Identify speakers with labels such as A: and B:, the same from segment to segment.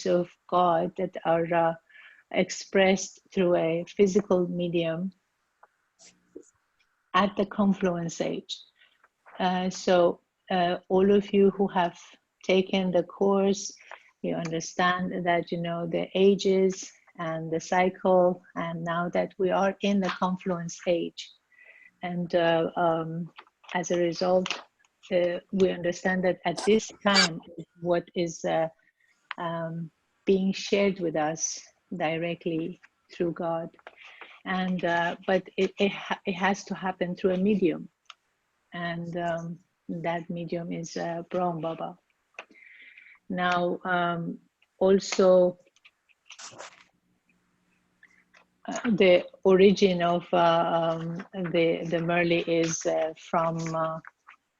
A: of God that are expressed through a physical medium at the confluence age. So all of you who have taken the course, you understand that, you know, the ages and the cycle, and now that we are in the confluence age. And as a result, we understand that at this time, what is being shared with us directly through God. And but it has to happen through a medium. And that medium is Brahm Baba. Now, also, the origin of the Murli is from,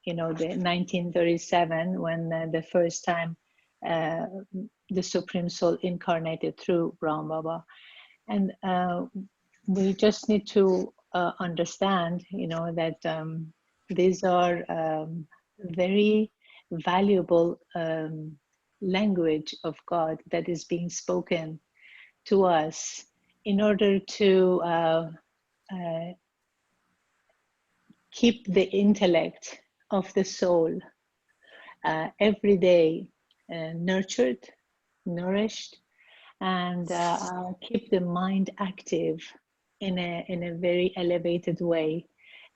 A: you know, the 1937, when the first time the Supreme Soul incarnated through Brahm Baba. And we just need to understand, you know, that these are very valuable language of God that is being spoken to us in order to keep the intellect of the soul every day nurtured, nourished, and keep the mind active in a very elevated way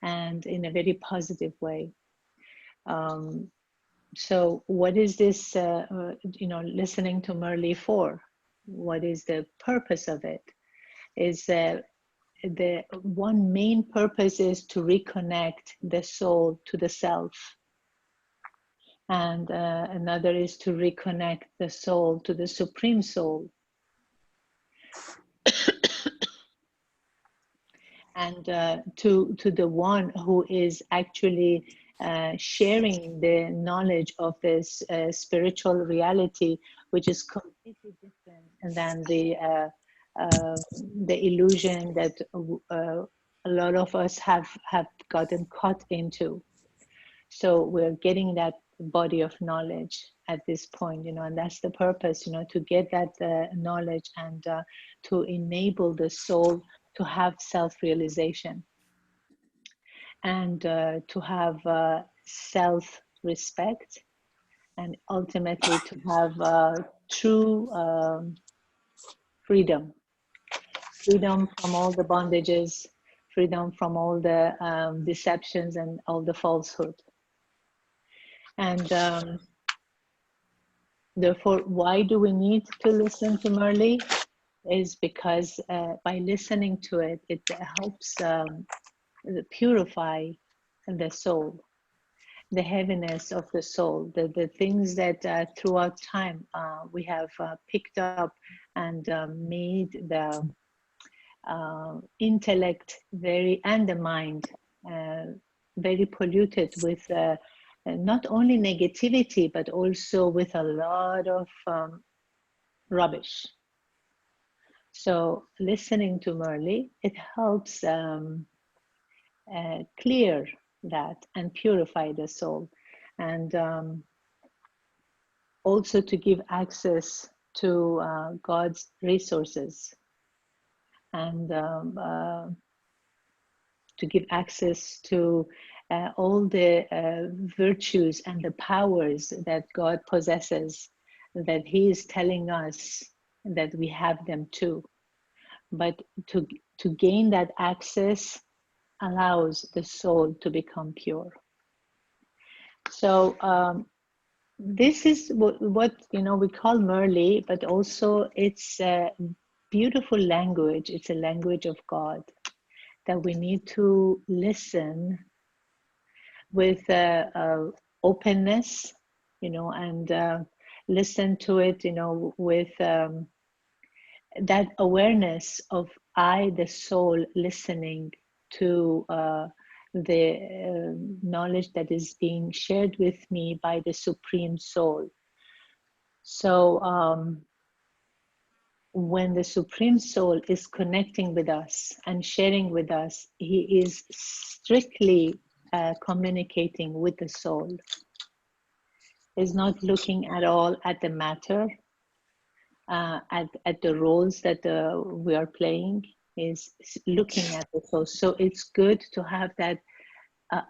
A: and in a very positive way. So what is this, you know, listening to Murli for? What is the purpose of it? Is the one main purpose is to reconnect the soul to the self. And another is to reconnect the soul to the Supreme Soul. And to the one who is actually sharing the knowledge of this spiritual reality, which is completely different than the illusion that a lot of us have gotten caught into. So we're getting that body of knowledge at this point, you know, and that's the purpose, you know, to get that knowledge and to enable the soul to have self-realization and to have self-respect, and ultimately to have true freedom from all the bondages, freedom from all the deceptions and all the falsehood. And therefore, why do we need to listen to Murli? Is because by listening to it, it helps purify the soul, the heaviness of the soul, the things that throughout time we have picked up and made the intellect and the mind very polluted with not only negativity, but also with a lot of rubbish. So listening to Murli, it helps clear that and purify the soul, and also to give access to God's resources, and to give access to all the virtues and the powers that God possesses, that He is telling us that we have them too. But to gain that access allows the soul to become pure. So this is what you know we call Murli, but also it's a beautiful language. It's a language of God that we need to listen with openness, you know, and listen to it, you know, with that awareness of I, the soul, listening to the knowledge that is being shared with me by the Supreme Soul. So when the Supreme Soul is connecting with us and sharing with us, he is strictly communicating with the soul. Is not looking at all at the matter, at the roles that we are playing, is looking at the soul. So it's good to have that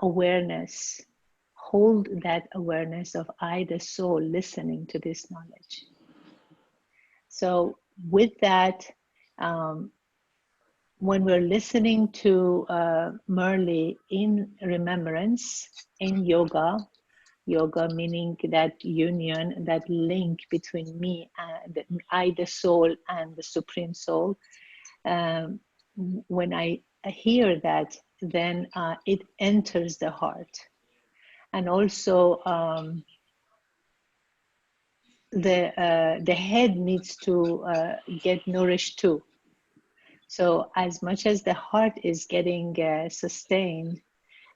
A: awareness, hold that awareness of I, the soul, listening to this knowledge. So with that, when we're listening to Murli in remembrance, in yoga, yoga meaning that union, that link between me and I, the soul, and the Supreme Soul. When I hear that, then it enters the heart. And also the head needs to get nourished too. So as much as the heart is getting sustained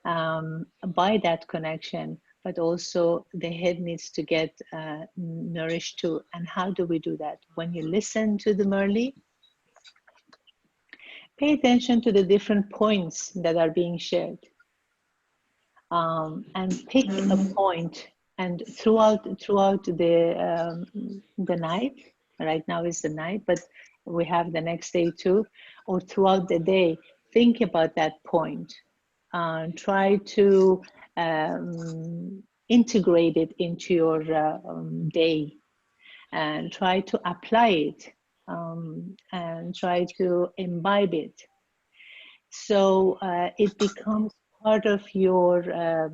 A: by that connection, but also the head needs to get nourished too. And how do we do that? When you listen to the Murli, pay attention to the different points that are being shared, and pick a point. And throughout the night, right now is the night, but we have the next day too, or throughout the day, think about that point. Try to integrate it into your day, and try to apply it, and try to imbibe it. So it becomes part of your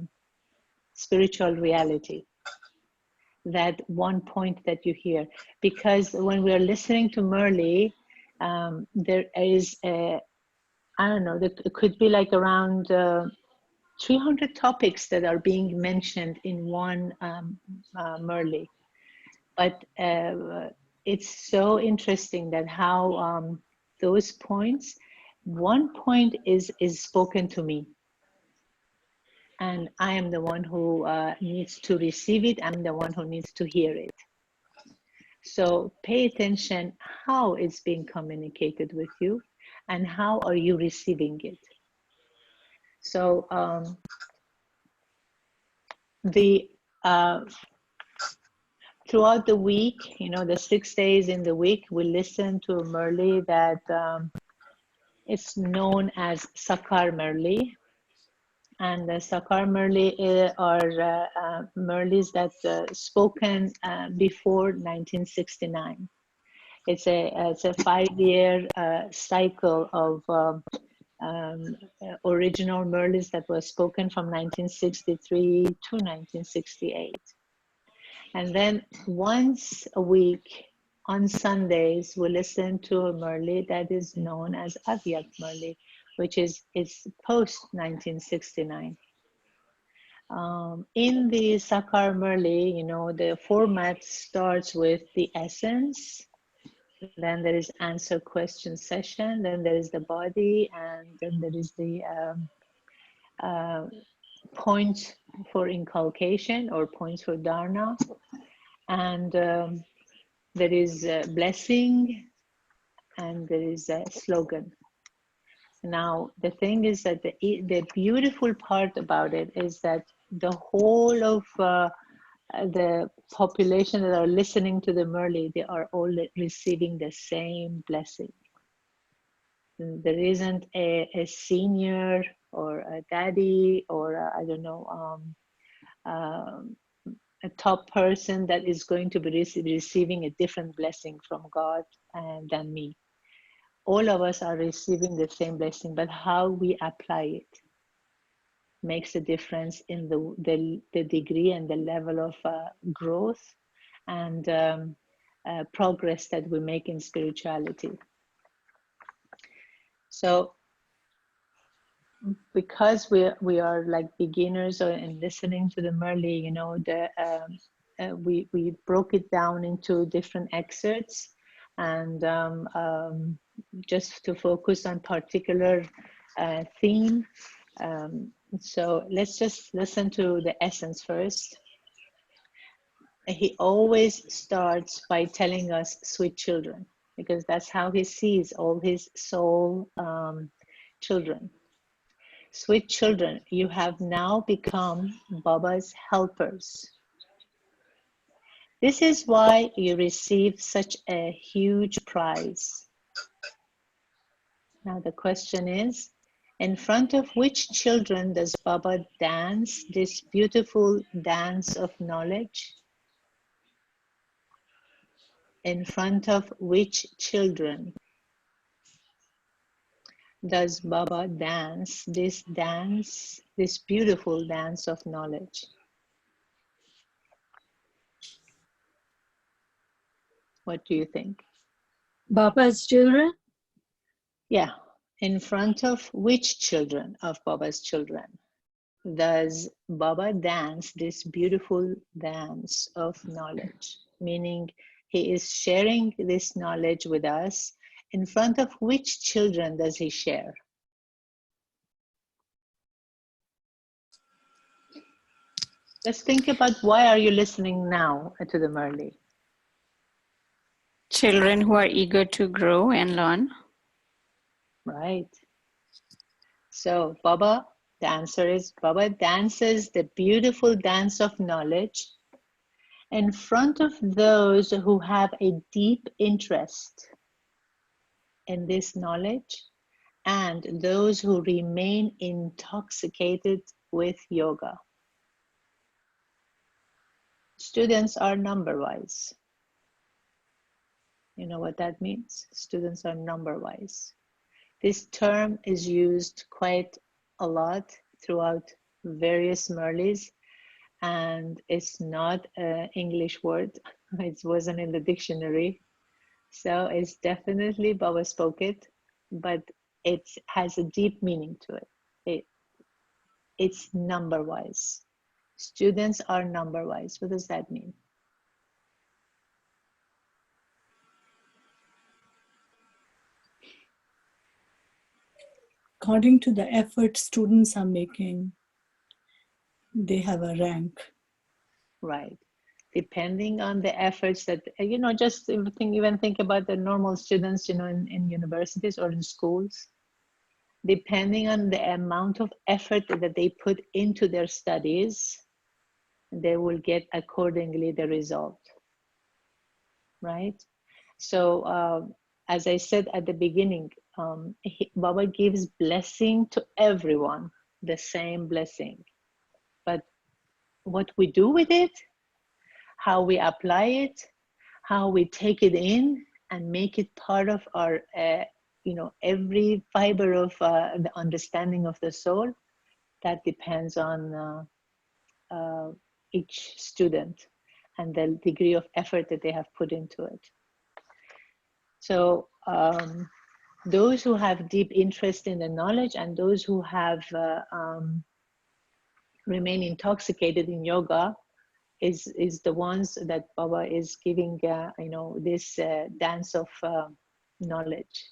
A: spiritual reality, that one point that you hear. Because when we are listening to Murli, there is a, I don't know, it could be like around 300 topics that are being mentioned in one Murli. But it's so interesting that how those points, one point is spoken to me, and I am the one who needs to receive it. I'm the one who needs to hear it. So pay attention how it's being communicated with you, and how are you receiving it. So throughout the week, the 6 days in the week, we listen to a Murli that it's known as Sakar Murli. And the Sakar Murli are Murlis that spoken before 1969. It's a 5-year cycle of original Murlis that was spoken from 1963 to 1968. And then once a week on Sundays, we listen to a Murli that is known as Avyak Murli, which is post 1969. In the Sakar Murli, the format starts with the essence, then there is answer question session, then there is the body, and then there is the points for inculcation or points for dharna, and there is a blessing, and there is a slogan. Now, the thing is that the beautiful part about it is that the whole of the population that are listening to the Murli, they are all receiving the same blessing. There isn't a senior or a daddy or I don't know, a top person that is going to be receiving a different blessing from God than me. All of us are receiving the same blessing, but how we apply it makes a difference in the degree and the level of growth and progress that we make in spirituality. So because we are like beginners in listening to the Murli, we broke it down into different excerpts, and just to focus on particular theme. So let's just listen to the essence first. He always starts by telling us sweet children, because that's how he sees all his soul children. Sweet children, you have now become Baba's helpers. This is why you receive such a huge prize. Now the question is, in front of which children does Baba dance this beautiful dance of knowledge? In front of which children does Baba dance, this beautiful dance of knowledge? What do you think?
B: Baba's children?
A: Yeah, in front of which children of Baba's children does Baba dance this beautiful dance of knowledge? Meaning he is sharing this knowledge with us. In front of which children does he share? Let's think about why are you listening now to the Murli?
C: Children who are eager to grow and learn.
A: Right. So Baba, the answer is Baba dances the beautiful dance of knowledge in front of those who have a deep interest in this knowledge and those who remain intoxicated with yoga. Students are number-wise. You know what that means? Students are number-wise. This term is used quite a lot throughout various Murlis, and it's not an English word. It wasn't in the dictionary. So it's definitely Baba spoke it, but it has a deep meaning to it. It's number-wise. Students are number-wise. What does that mean?
B: According to the effort students are making, they have a rank.
A: Right. Depending on the efforts that, just even think about the normal students, in universities or in schools. Depending on the amount of effort that they put into their studies, they will get accordingly the result, right? So as I said at the beginning, Baba gives blessing to everyone, the same blessing. But what we do with it, how we apply it, how we take it in and make it part of our, every fiber of the understanding of the soul, that depends on each student and the degree of effort that they have put into it. So those who have deep interest in the knowledge and those who have remain intoxicated in yoga is the ones that Baba is giving, this dance of knowledge.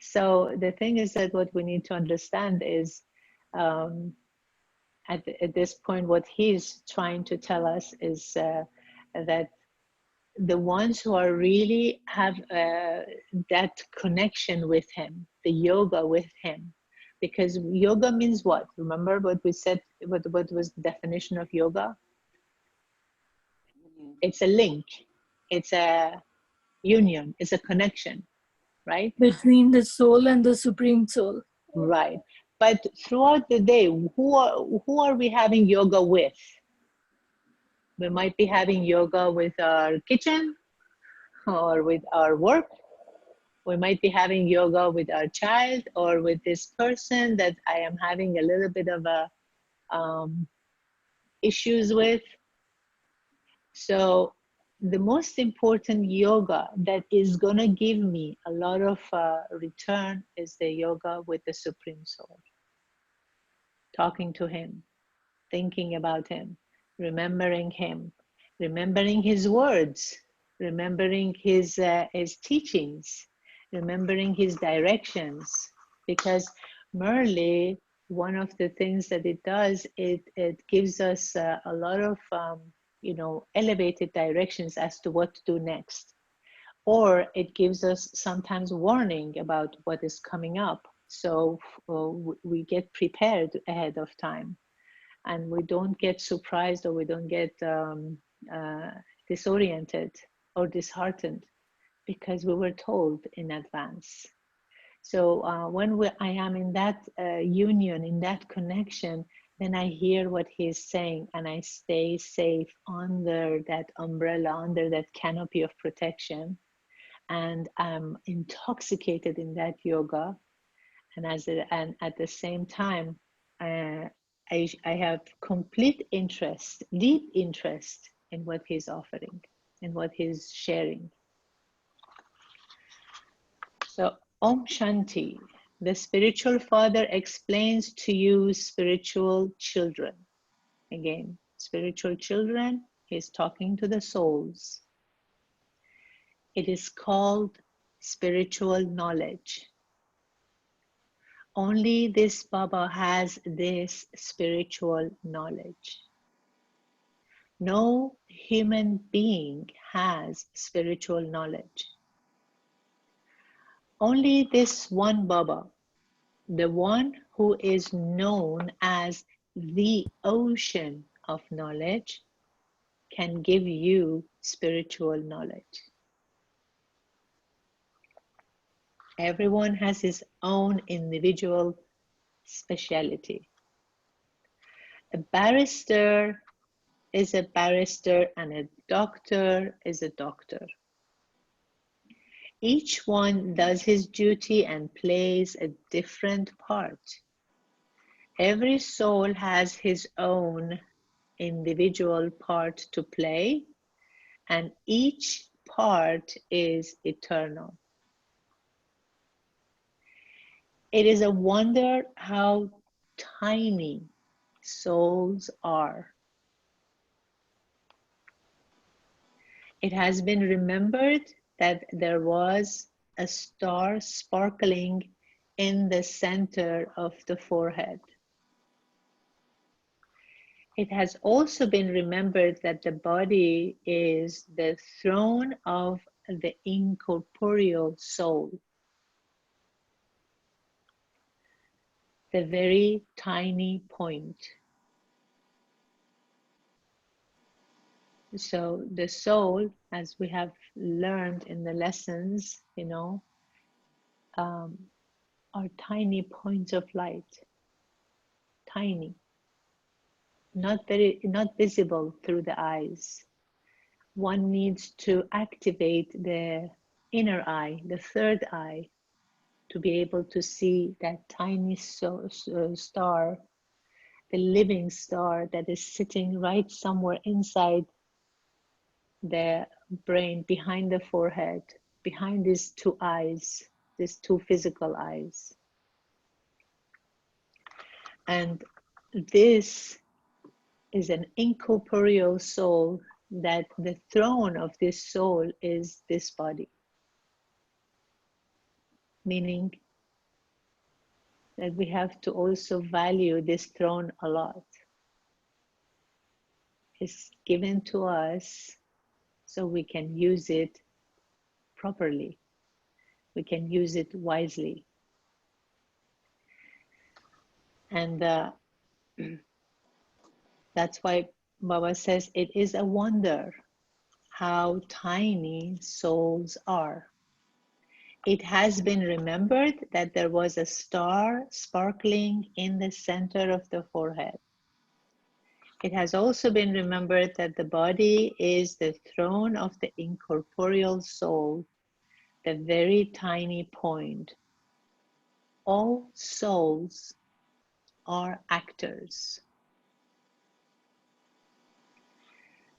A: So the thing is that what we need to understand is at this point, what he's trying to tell us is that the ones who are really have that connection with him, the yoga with him, because yoga means what? Remember what we said, what was the definition of yoga? It's a link, it's a union, it's a connection, right?
B: Between the soul and the Supreme Soul.
A: Right. But throughout the day, who are we having yoga with? We might be having yoga with our kitchen or with our work. We might be having yoga with our child or with this person that I am having a little bit of a issues with. So the most important yoga that is gonna give me a lot of return is the yoga with the Supreme Soul. Talking to him, thinking about him, remembering his words, remembering his teachings, remembering his directions. Because Murli, one of the things that it does, it gives us a lot of elevated directions as to what to do next, or it gives us sometimes warning about what is coming up, so we get prepared ahead of time and we don't get surprised, or we don't get disoriented or disheartened because we were told in advance. So when I am in that union, in that connection, then I hear what he's saying and I stay safe under that umbrella, under that canopy of protection. And I'm intoxicated in that yoga. And at the same time, I have complete interest, deep interest in what he's offering and what he's sharing. So Om Shanti, the spiritual father explains to you spiritual children. Again, spiritual children, he's talking to the souls. It is called spiritual knowledge. Only this Baba has this spiritual knowledge. No human being has spiritual knowledge. Only this one Baba, the one who is known as the ocean of knowledge, can give you spiritual knowledge. Everyone has his own individual speciality. A barrister is a barrister and a doctor is a doctor. Each one does his duty and plays a different part. Every soul has his own individual part to play, and each part is eternal. It is a wonder how tiny souls are. It has been remembered that there was a star sparkling in the center of the forehead. It has also been remembered that the body is the throne of the incorporeal soul, the very tiny point. So the soul, as we have learned in the lessons, are tiny points of light, tiny, not visible through the eyes. One needs to activate the inner eye, the third eye, to be able to see that tiny star, the living star that is sitting right somewhere inside the brain, behind the forehead, behind these two eyes, these two physical eyes. And this is an incorporeal soul, that the throne of this soul is this body. Meaning that we have to also value this throne a lot. It's given to us so we can use it properly. We can use it wisely. And that's why Baba says it is a wonder how tiny souls are. It has been remembered that there was a star sparkling in the center of the forehead. It has also been remembered that the body is the throne of the incorporeal soul, the very tiny point. All souls are actors.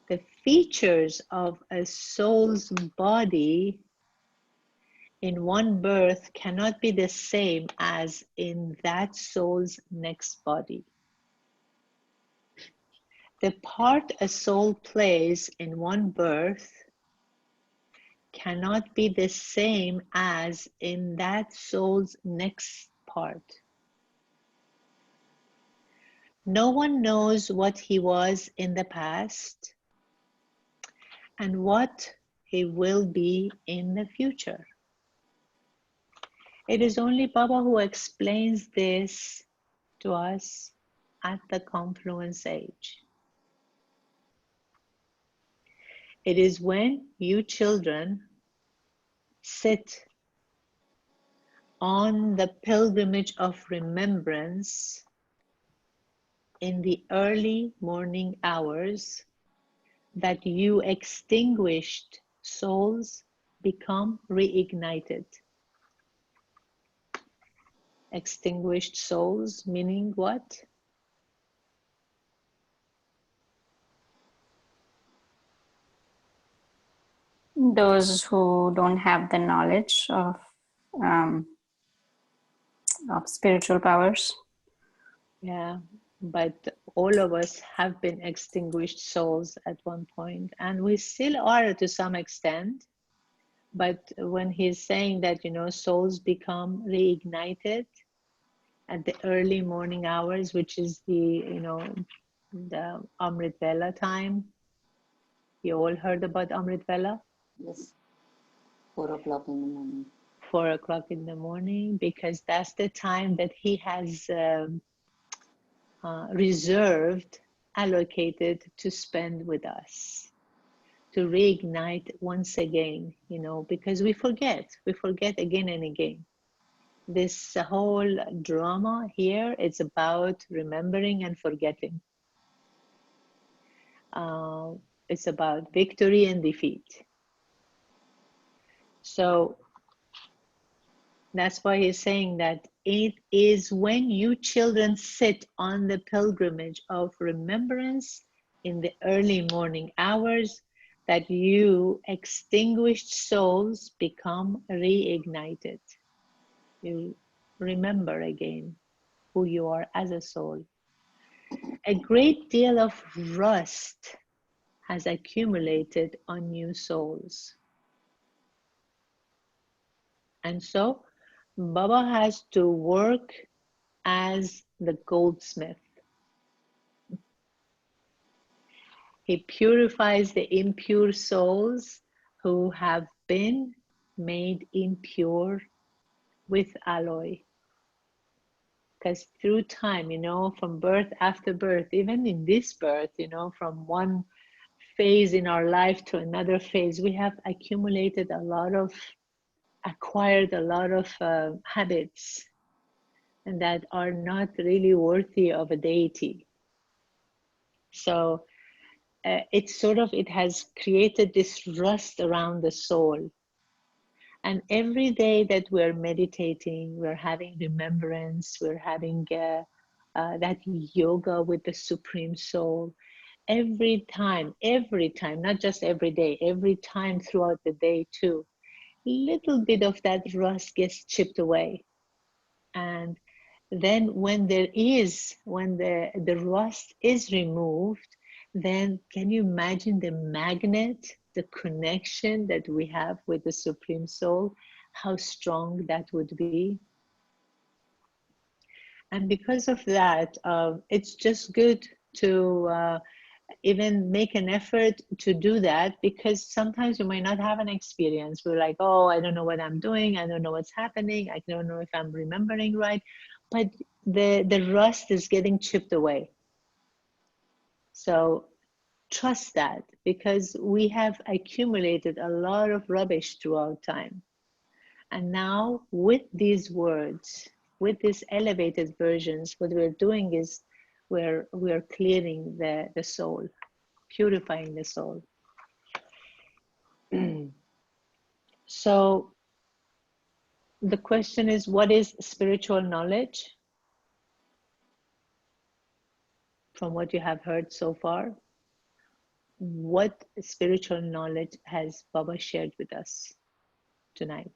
A: The features of a soul's body in one birth cannot be the same as in that soul's next body. The part a soul plays in one birth cannot be the same as in that soul's next part. No one knows what he was in the past and what he will be in the future. It is only Baba who explains this to us at the confluence age. It is when you children sit on the pilgrimage of remembrance in the early morning hours that you extinguished souls become reignited. Extinguished souls meaning what?
C: Those who don't have the knowledge um, of spiritual powers.
A: Yeah, but all of us have been extinguished souls at one point, and we still are to some extent. But when he's saying that, you know, souls become reignited at the early morning hours, which is the, you know, the Amrit Vela time. You all heard about Amrit Vela?
D: Yes, 4 o'clock in the morning.
A: 4 o'clock in the morning, because that's the time that he has reserved, allocated to spend with us, to reignite once again, you know, because we forget again and again. This whole drama here, it's about remembering and forgetting. It's about victory and defeat. So that's why he's saying that it is when you children sit on the pilgrimage of remembrance in the early morning hours that you extinguished souls become reignited. You remember again who you are as a soul. A great deal of rust has accumulated on new souls. And so Baba has to work as the goldsmith. He purifies the impure souls who have been made impure with alloy. Because through time, you know, from birth after birth, even in this birth, you know, from one phase in our life to another phase, we have accumulated acquired a lot of habits, and that are not really worthy of a deity. So it has created this rust around the soul. And every day that we're meditating, we're having remembrance, we're having that yoga with the Supreme Soul. Every time, not just every day, every time throughout the day too, little bit of that rust gets chipped away. And then when the rust is removed, then can you imagine the magnet, the connection that we have with the Supreme Soul, how strong that would be? And because of that, it's just good to even make an effort to do that, because sometimes you might not have an experience. We're like, oh, I don't know what I'm doing. I don't know what's happening. I don't know if I'm remembering right. But the rust is getting chipped away. So trust that, because we have accumulated a lot of rubbish throughout time. And now with these words, with these elevated versions, what we're doing is we're clearing the soul, purifying the soul. So the question is, what is spiritual knowledge? From what you have heard so far, what spiritual knowledge has Baba shared with us tonight?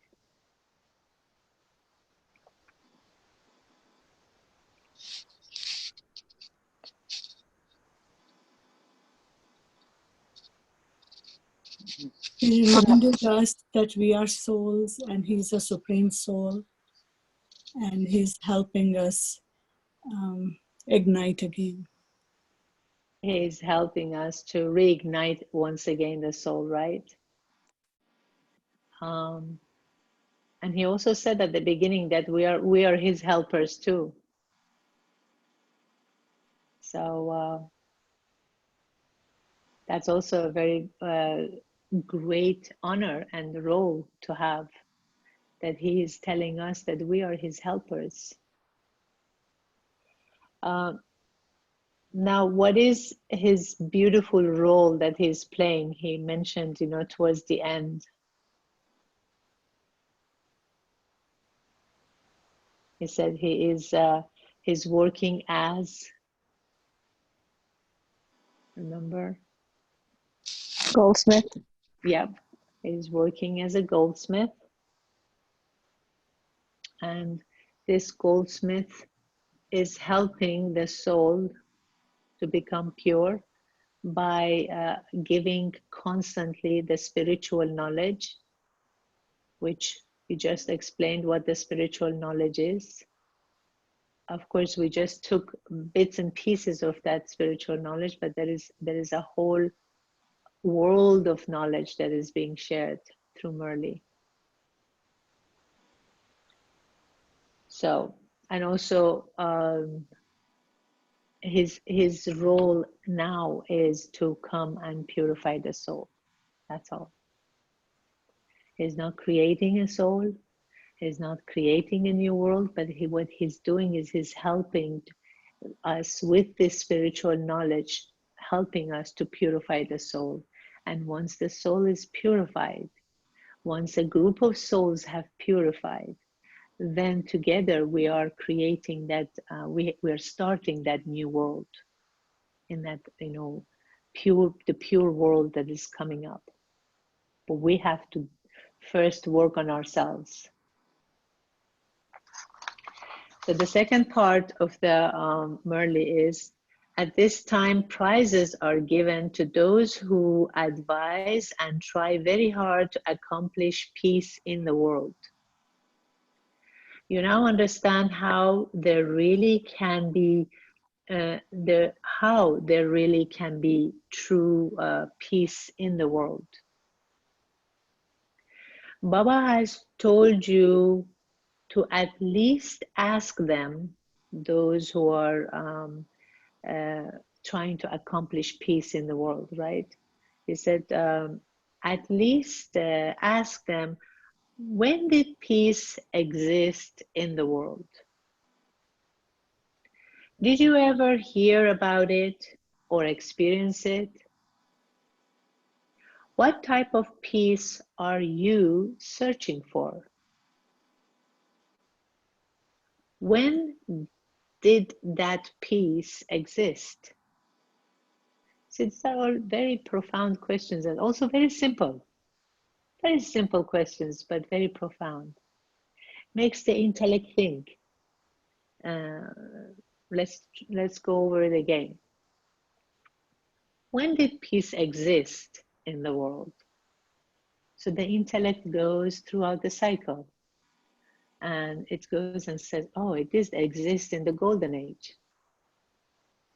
B: He reminded us that we are souls and He's a supreme soul, and He's helping us ignite again.
A: He is helping us to reignite once again the soul, right? And he also said at the beginning that we are his helpers too. So That's also a very great honor and role to have, that he is telling us that we are his helpers. Now, what is his beautiful role that he's playing? He mentioned, you know, towards the end. He said he is he's working as, remember?
C: Goldsmith.
A: Yep, he's working as a goldsmith. And this goldsmith is helping the soul to become pure by giving constantly the spiritual knowledge, which we just explained what the spiritual knowledge is. Of course, we just took bits and pieces of that spiritual knowledge, but there is a whole world of knowledge that is being shared through Murli. So, and also his role now is to come and purify the soul. That's all. He's not creating a soul. He's not creating a new world, but what he's doing is he's helping us with this spiritual knowledge, helping us to purify the soul. And once the soul is purified, once a group of souls have purified, then together we are creating that, we are starting that new world, in that, you know, the pure world that is coming up. But we have to first work on ourselves. So the second part of the Murli is, at this time, prizes are given to those who advise and try very hard to accomplish peace in the world. You now understand how there really can be how there really can be true peace in the world. Baba has told you to at least ask them, those who are trying to accomplish peace in the world, right? He said, at least ask them, when did peace exist in the world? Did you ever hear about it or experience it? What type of peace are you searching for? When did that peace exist? So these are all very profound questions, and also very simple questions, but very profound. Makes the intellect think. Let's go over it again. When did peace exist in the world? So the intellect goes throughout the cycle, and it goes and says, oh, it did exist in the golden age.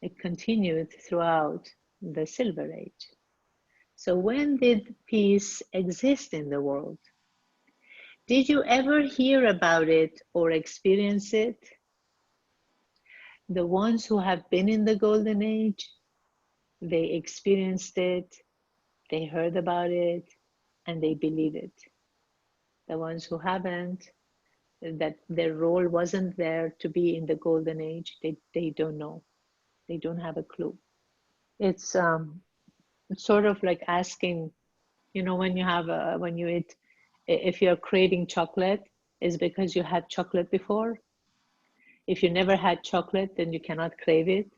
A: It continued throughout the silver age. So when did peace exist in the world? Did you ever hear about it or experience it? The ones who have been in the golden age, they experienced it, they heard about it, and they believe it. The ones who haven't, that their role wasn't there to be in the golden age, they don't know. They don't have a clue. It's sort of like asking, you know, when you have when you eat, if you're craving chocolate, is because you had chocolate before. If you never had chocolate, then you cannot crave it.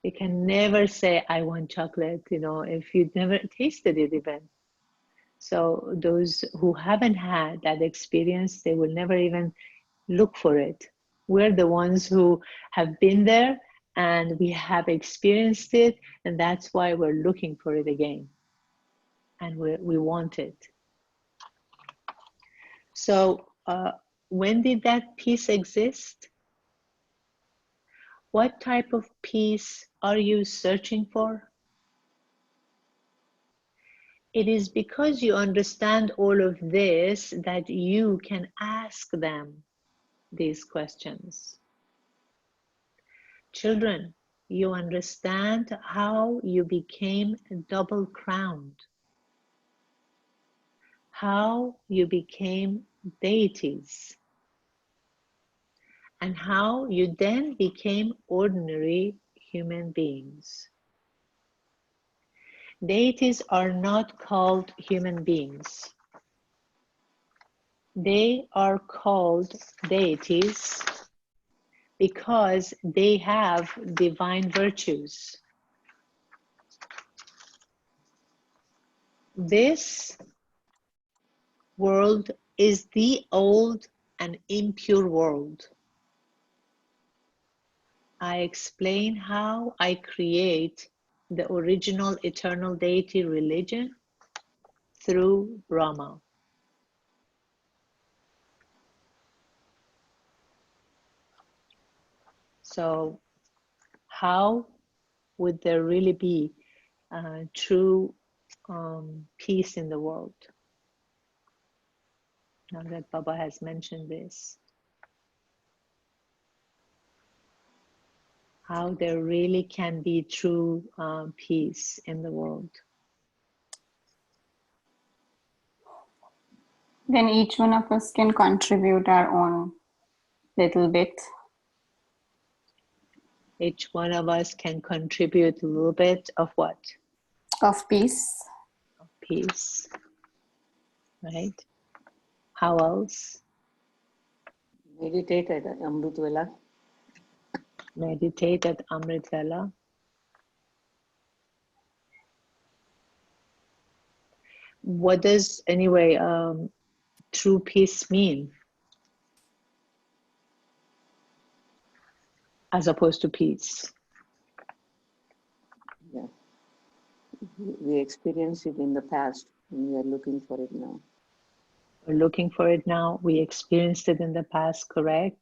A: You can never say, I want chocolate, you know, if you never tasted it even. So those who haven't had that experience, they will never even look for it. We're the ones who have been there and we have experienced it, and that's why we're looking for it again. And we want it. So when did that peace exist? What type of peace are you searching for? It is because you understand all of this that you can ask them these questions. Children, you understand how you became double crowned, how you became deities, and how you then became ordinary human beings. Deities are not called human beings. They are called deities because they have divine virtues. This world is the old and impure world. I explain how I create the original eternal deity religion through Brahma. So how would there really be true peace in the world? Now that Baba has mentioned this, how there really can be true peace in the world.
C: Then each one of us can contribute our own little bit.
A: Each one of us can contribute a little bit of what?
C: Of peace.
A: Of peace, right? How else?
D: Meditate at Amrit Vela.
A: Meditate at Amrit Vela. What does, anyway, true peace mean? As opposed to peace.
D: Yeah. We experienced it in the past and we are looking for it now.
A: We're looking for it now. We experienced it in the past, correct?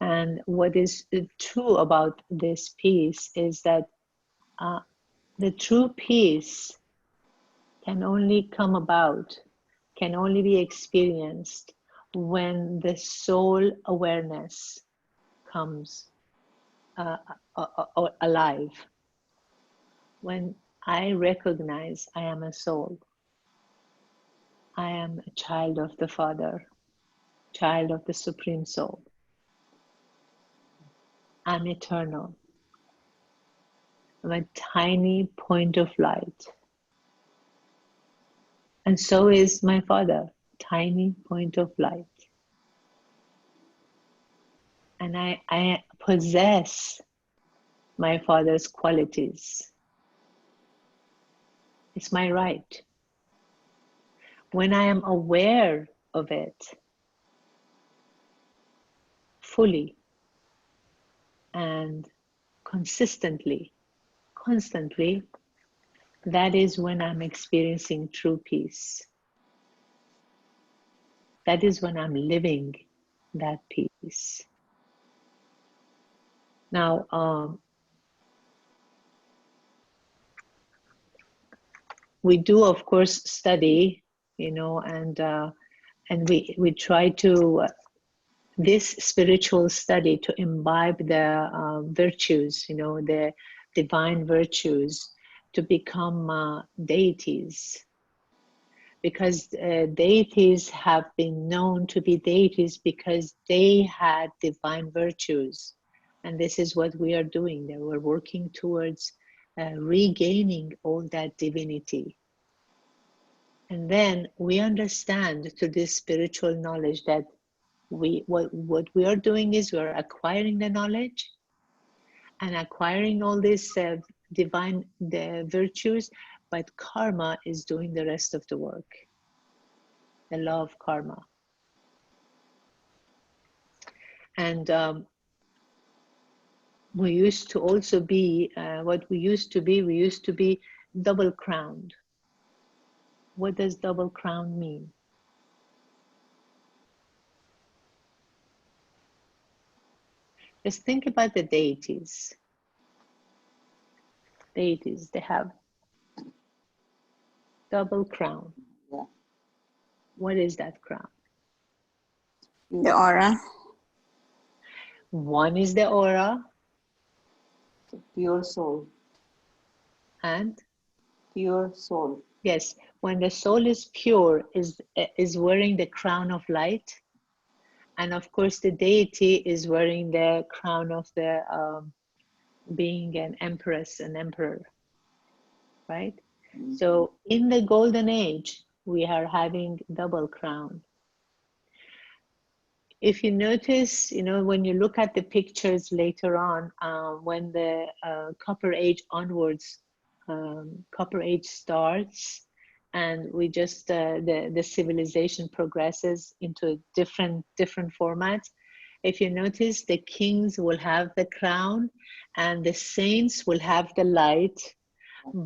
A: And what is true about this peace is that the true peace can only come about, can only be experienced when the soul awareness comes alive. When I recognize I am a soul, I am a child of the Father, child of the Supreme Soul. I'm eternal. I'm a tiny point of light. And so is my Father, tiny point of light. And I possess my Father's qualities. It's my right. When I am aware of it fully and consistently, constantly, that is when I'm experiencing true peace. That is when I'm living that peace. Now, we do, of course, study, you know, and we try to this spiritual study to imbibe the virtues, you know, the divine virtues, to become deities. Because deities have been known to be deities because they had divine virtues. And this is what we are doing. That we're working towards regaining all that divinity. And then we understand through this spiritual knowledge that what we are doing is we're acquiring the knowledge and acquiring all these divine virtues, but karma is doing the rest of the work, the law of karma. And we used to also be, we used to be double crowned. What does double crown mean? Just think about the deities. Deities, they have double crown.
D: Yeah.
A: What is that crown?
C: The aura.
A: One is the aura.
D: Pure soul.
A: And
D: Pure soul.
A: yes, when the soul is pure, is wearing the crown of light, and of course the deity is wearing the crown of the being an empress, an emperor, right? So in the golden age, we are having double crown. If you notice, you know, when you look at the pictures later on, when the Copper Age onwards, Copper Age starts, and we just the civilization progresses into different formats. If you notice, the kings will have the crown, and the saints will have the light,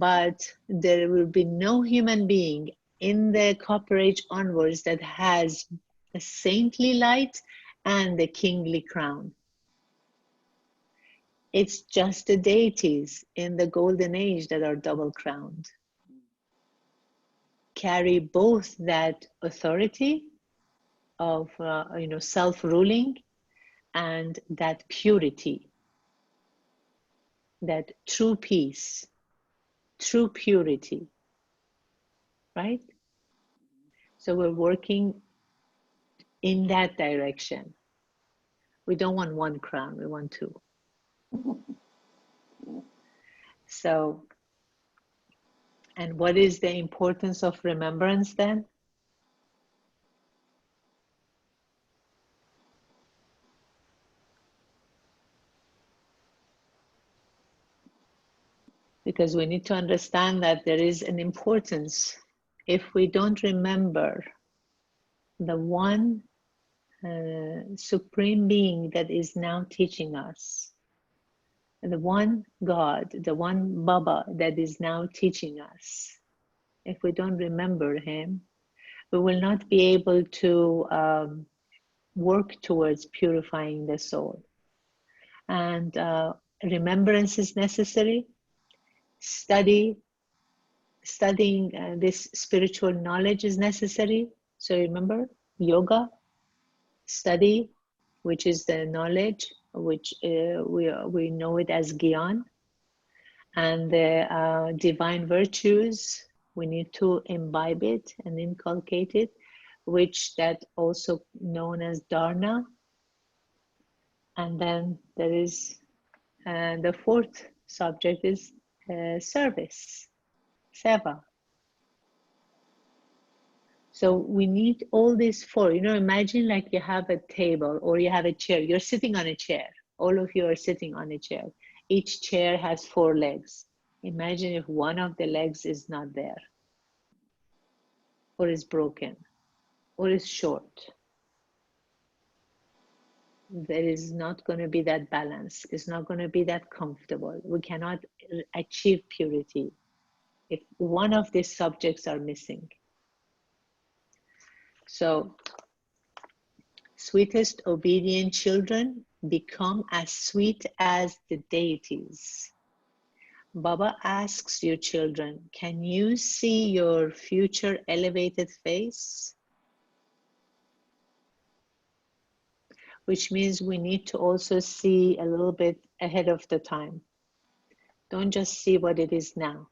A: but there will be no human being in the Copper Age onwards that has a saintly light and the kingly crown. It's just the deities in the golden age that are double crowned, carry both that authority of you know, self-ruling and that purity, that true peace, true purity, right? So we're working in that direction. We don't want one crown, we want two. So, and what is the importance of remembrance then? Because we need to understand that there is an importance. If we don't remember the one supreme being that is now teaching us, the one God, the one Baba that is now teaching us, if we don't remember him, we will not be able to work towards purifying the soul. And remembrance is necessary. Studying this spiritual knowledge is necessary. So remember, yoga, study, which is the knowledge, which we know it as Gyan, and the divine virtues, we need to imbibe it and inculcate it, which that also known as Dharna. And then there is the fourth subject is service, seva. So we need all these four. You know, imagine like you have a table or you have a chair. You're sitting on a chair. All of you are sitting on a chair. Each chair has 4 legs. Imagine if one of the legs is not there, or is broken, or is short. There is not going to be that balance. It's not going to be that comfortable. We cannot achieve purity if one of these subjects are missing. So, sweetest obedient children become as sweet as the deities. Baba asks your children, can you see your future elevated face? Which means we need to also see a little bit ahead of the time. Don't just see what it is now.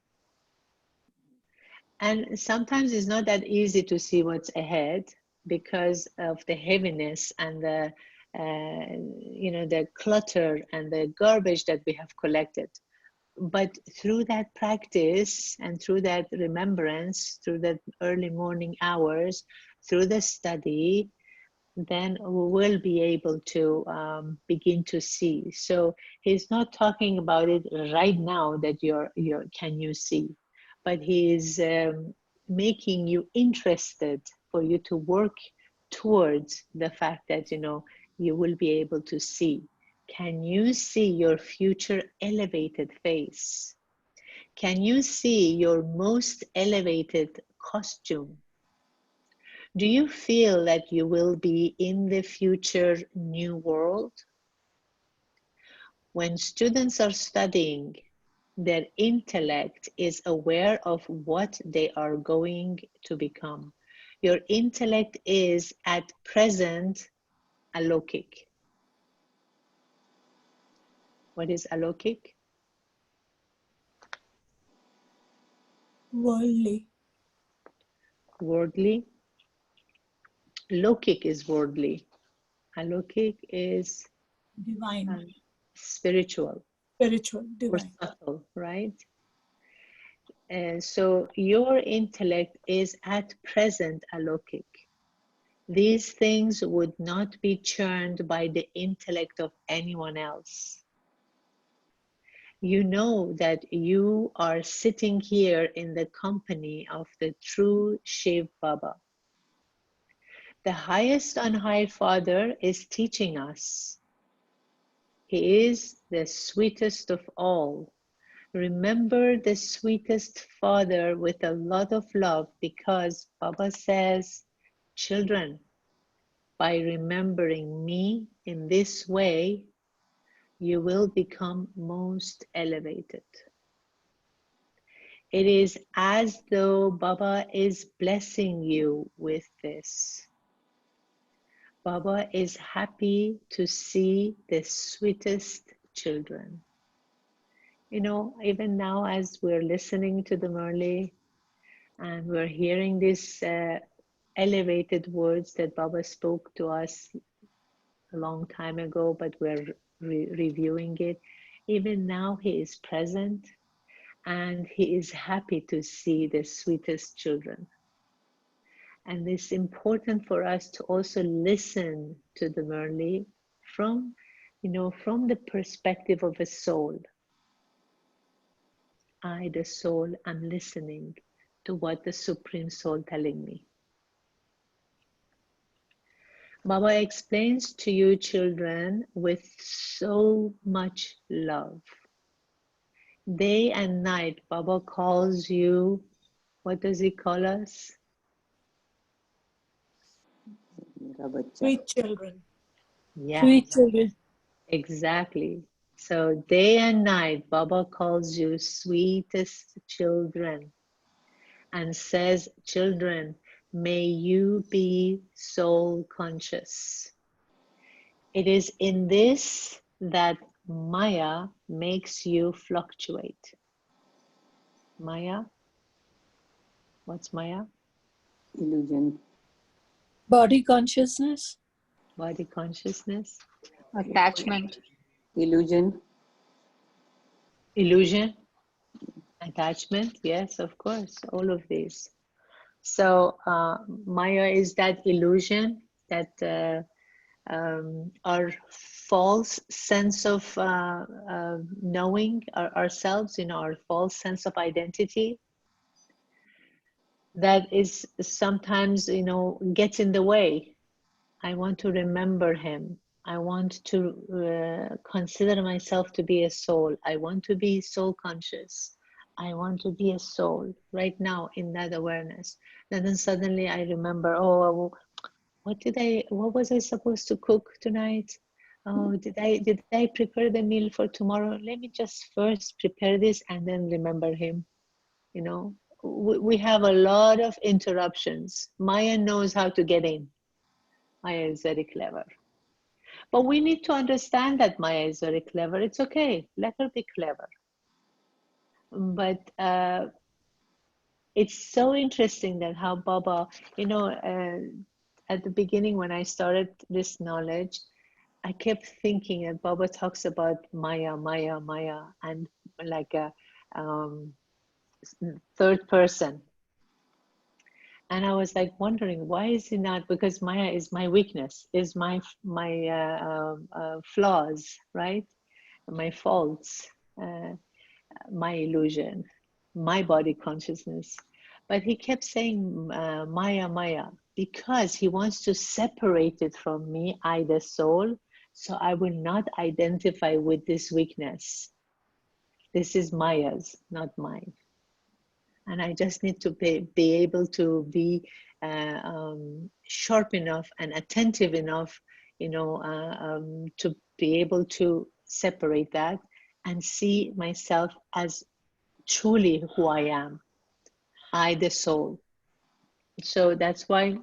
A: And sometimes it's not that easy to see what's ahead because of the heaviness and the you know, the clutter and the garbage that we have collected. But through that practice and through that remembrance, through that early morning hours, through the study, then we will be able to begin to see. So he's not talking about it right now that you're can you see, but he is making you interested for you to work towards the fact that, you know, you will be able to see. Can you see your future elevated face? Can you see your most elevated costume? Do you feel that you will be in the future new world? When students are studying, their intellect is aware of what they are going to become. Your intellect is at present alokik. What is alokik?
B: Worldly.
A: Worldly. Lokik is worldly. Alokik is
B: Divine.
A: spiritual
B: Spiritual.
A: or
B: Divine.
A: subtle, right? And so your intellect is at present alokik. These things would not be churned by the intellect of anyone else. You know that you are sitting here in the company of the true Shiv Baba. The highest on high Father is teaching us. He is the sweetest of all. Remember the sweetest Father with a lot of love, because Baba says, children, by remembering me in this way, you will become most elevated. It is as though Baba is blessing you with this. Baba is happy to see the sweetest children. You know, even now as we're listening to the Murli and we're hearing these elevated words that Baba spoke to us a long time ago, but we're reviewing it. Even now he is present and he is happy to see the sweetest children. And it's important for us to also listen to the Murli from, you know, from the perspective of a soul. I, the soul, am listening to what the Supreme Soul telling me. Baba explains to you children with so much love. Day and night, Baba calls you, what does he call us?
B: Sweet children.
A: Yeah,
B: Sweet children.
A: exactly. So day and night, Baba calls you sweetest children and says, children, may you be soul conscious. It is in this that Maya makes you fluctuate. Maya? What's Maya?
D: Illusion.
B: Body consciousness.
A: Body consciousness?
C: Attachment.
D: Illusion.
A: Illusion? Attachment? Yes, of course, all of these. So Maya is that illusion, that our false sense of knowing ourselves, you know, our false sense of identity that is sometimes, you know, gets in the way. I want to remember him. I want to consider myself to be a soul. I want to be soul conscious. I want to be a soul right now in that awareness. And then suddenly I remember, oh, what was I supposed to cook tonight? Oh, did I prepare the meal for tomorrow? Let me just first prepare this and then remember him. You know, we have a lot of interruptions. Maya knows how to get in. Maya is very clever. But we need to understand that Maya is very clever. It's okay. Let her be clever. But it's so interesting that how Baba, you know, at the beginning when I started this knowledge, I kept thinking that Baba talks about Maya, Maya, Maya, and like a third person. And I was like wondering, why is he not? Because Maya is my weakness, is my flaws, right? My faults, my illusion, my body consciousness. But he kept saying Maya, Maya, because he wants to separate it from me, I, the soul, so I will not identify with this weakness. This is Maya's, not mine. And I just need to be able to be sharp enough and attentive enough, you know, to be able to separate that and see myself as truly who I am, I, the soul. So that's why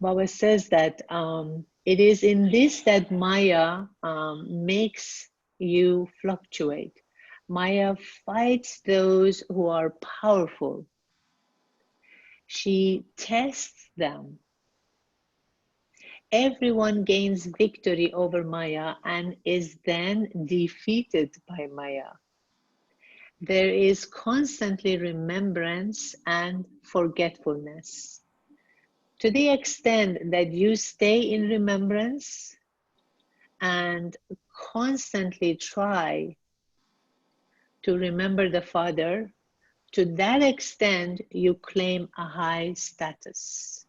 A: Baba says that it is in this that Maya makes you fluctuate. Maya fights those who are powerful. She tests them. Everyone gains victory over Maya and is then defeated by Maya. There is constantly remembrance and forgetfulness. To the extent that you stay in remembrance and constantly try to remember the Father, to that extent you claim a high status.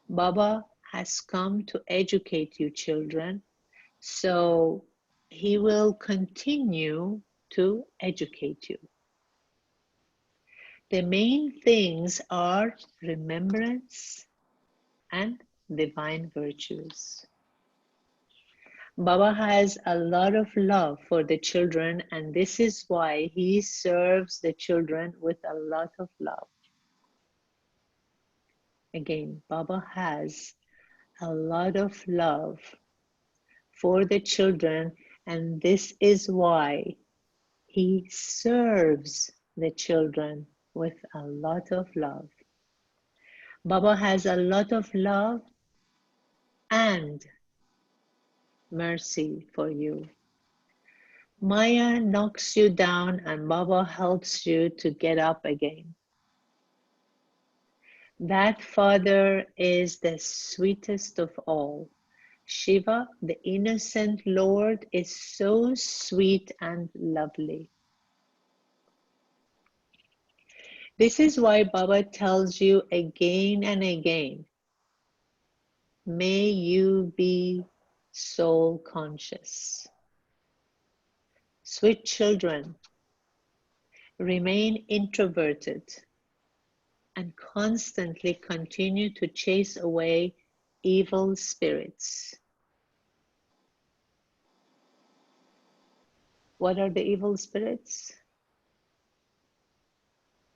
A: Baba has come to educate you, children, so he will continue to educate you. The main things are remembrance and divine virtues. Baba has a lot of love for the children, and this is why he serves the children with a lot of love. Again, Baba has a lot of love for the children, and this is why he serves the children with a lot of love. Baba has a lot of love and mercy for you. Maya knocks you down and Baba helps you to get up again. That Father is the sweetest of all. Shiva, the innocent Lord, is so sweet and lovely. This is why Baba tells you again and again, may you be soul conscious. Sweet children, remain introverted and constantly continue to chase away evil spirits. What are the evil spirits?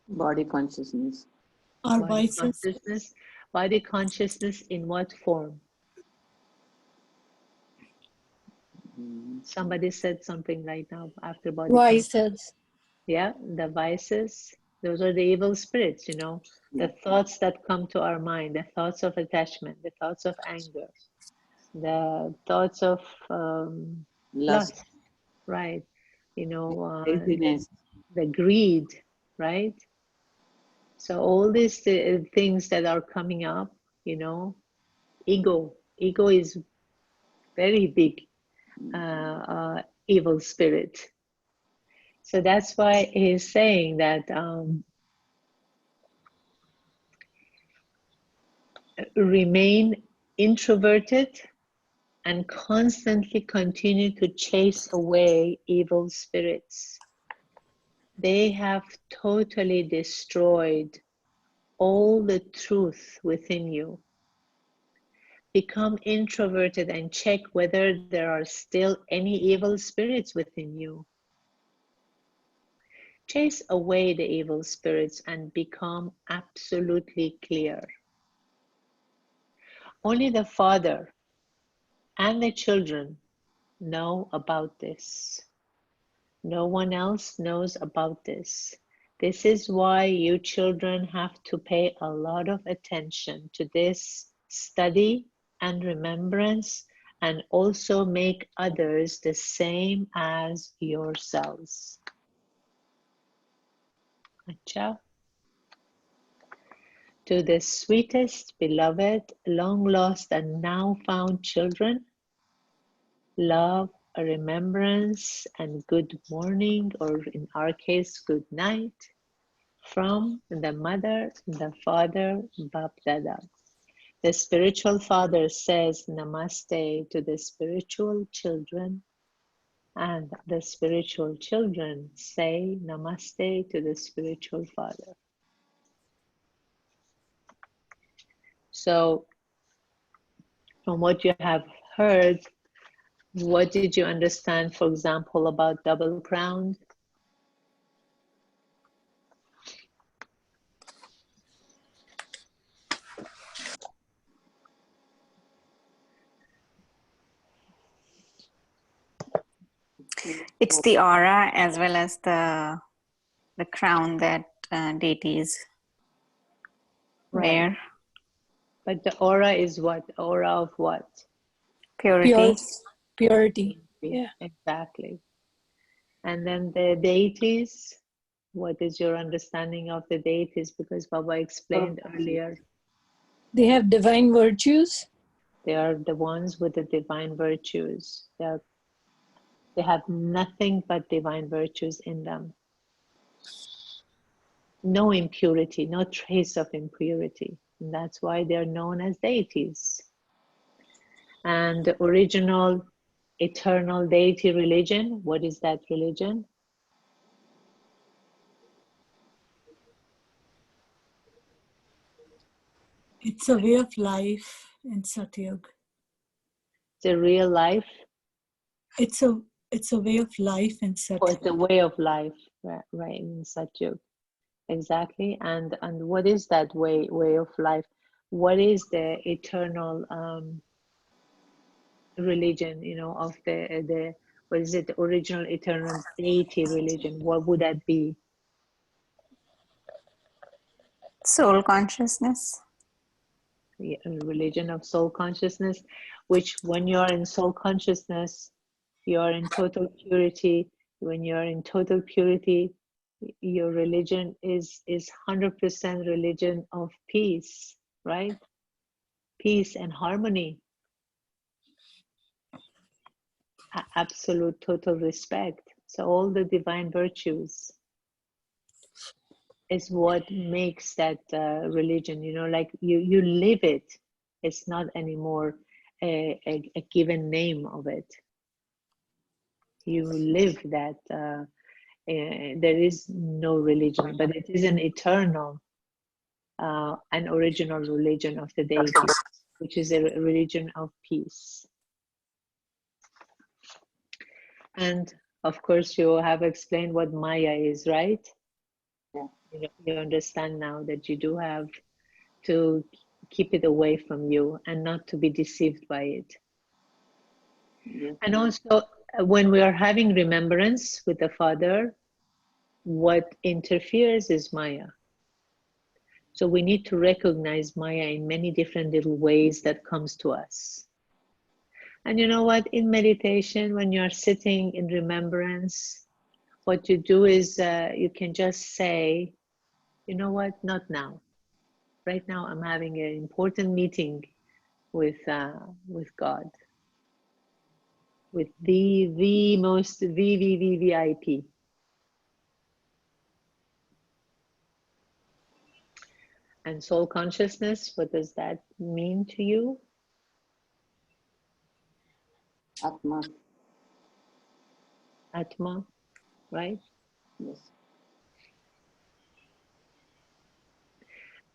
D: Body consciousness.
B: Our
A: Body
B: vices.
A: consciousness. Body consciousness in what form? Somebody said something right now after body consciousness.
E: Vices.
A: Yeah, the vices. Those are the evil spirits, you know, the thoughts that come to our mind, the thoughts of attachment, the thoughts of anger, the thoughts of lust, right? You know,
D: Laziness.
A: the greed, right? So all these things that are coming up, you know, ego is very big evil spirit. So that's why he's saying that remain introverted and constantly continue to chase away evil spirits. They have totally destroyed all the truth within you. Become introverted and check whether there are still any evil spirits within you. Chase away the evil spirits and become absolutely clear. Only the Father and the children know about this. No one else knows about this. This is why you children have to pay a lot of attention to this study and remembrance, and also make others the same as yourselves. Acha. To the sweetest, beloved, long lost and now found children, love, remembrance, and good morning, or in our case, good night, from the mother, the father, Bap Dada. The spiritual father says namaste to the spiritual children, and the spiritual children say namaste to the spiritual father. So, from what you have heard, what did you understand, for example, about double crown?
C: It's the aura as well as the crown that deities wear.
A: But the aura is what? Aura of what?
C: Purity.
B: Purity. Yeah.
A: Exactly. And then the deities, what is your understanding of the deities? Because Baba explained earlier,
B: They have divine virtues.
A: they are the ones with the divine virtues. They have nothing but divine virtues in them. No impurity, no trace of impurity. And that's why they're known as deities. And the original eternal deity religion, what is that religion?
B: It's a way of life in Satyug.
A: The real life.
B: It's a way of life in Satyug.
A: Oh, it's a way of life, right in Satyug. Exactly. And what is that way of life? What is the eternal religion, you know, of the what is it, the original eternal deity religion? What would that be?
C: Soul consciousness.
A: The religion of soul consciousness, which when you're in soul consciousness, you're in total purity. When you're in total purity, your religion is 100% religion of peace, right? Peace and harmony. Absolute total respect. So all the divine virtues is what makes that religion, you know, like you live it. It's not anymore a given name of it. You live that. There is no religion, but it is an eternal, an original religion of the deity, which is a religion of peace. And of course, you have explained what Maya is, right?
D: Yeah.
A: You understand now that you do have to keep it away from you and not to be deceived by it.
D: Yeah.
A: And also, when we are having remembrance with the Father, what interferes is Maya. So we need to recognize Maya in many different little ways that comes to us. And you know what? In meditation, when you're sitting in remembrance, what you do is you can just say, you know what? Not now. Right now, I'm having an important meeting with God, with the most VVVVIP. And soul consciousness, what does that mean to you?
D: Atma.
A: Atma, right?
D: Yes.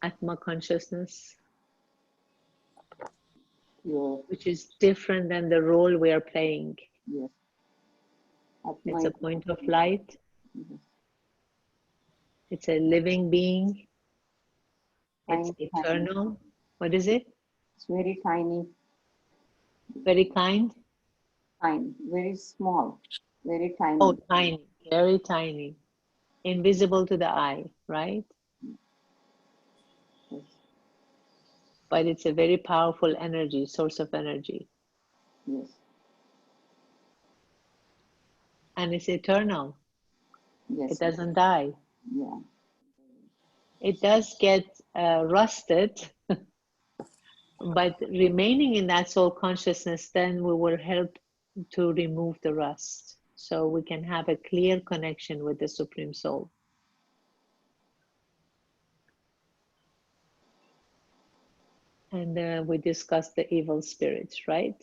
A: Atma consciousness,
D: Pure.
A: which is different than the role we are playing.
D: Yes. Atma
A: It's a
D: is
A: point of light.
D: Yes.
A: It's a living being. It's
D: Tiny,
A: eternal. What is it?
D: It's very tiny,
A: Very kind.
D: tiny, very small, very tiny.
A: Oh, tiny, very tiny. Invisible to the eye, right?
D: Yes.
A: But it's a very powerful energy, source of energy.
D: Yes.
A: And it's eternal.
D: Yes.
A: It doesn't die.
D: Yeah.
A: It does get rusted, but remaining in that soul consciousness, then we will help to remove the rust. So we can have a clear connection with the Supreme Soul. And we discussed the evil spirits, right?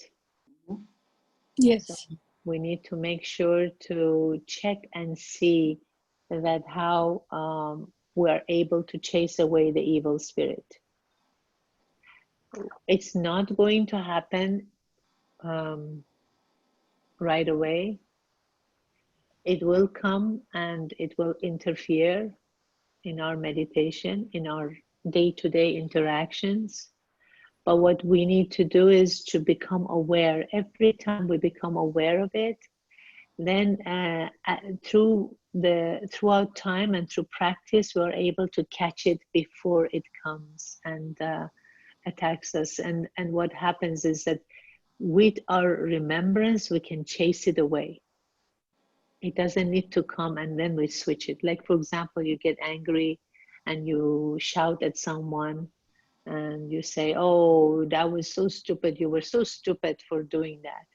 B: Yes.
A: So we need to make sure to check and see that how we are able to chase away the evil spirit. It's not going to happen right away. It will come and it will interfere in our meditation, in our day-to-day interactions. But what we need to do is to become aware. Every time we become aware of it, then throughout time and through practice, we're able to catch it before it comes and attacks us. And what happens is that with our remembrance, we can chase it away. It doesn't need to come and then we switch it. Like, for example, you get angry and you shout at someone and you say, oh, that was so stupid. You were so stupid for doing that.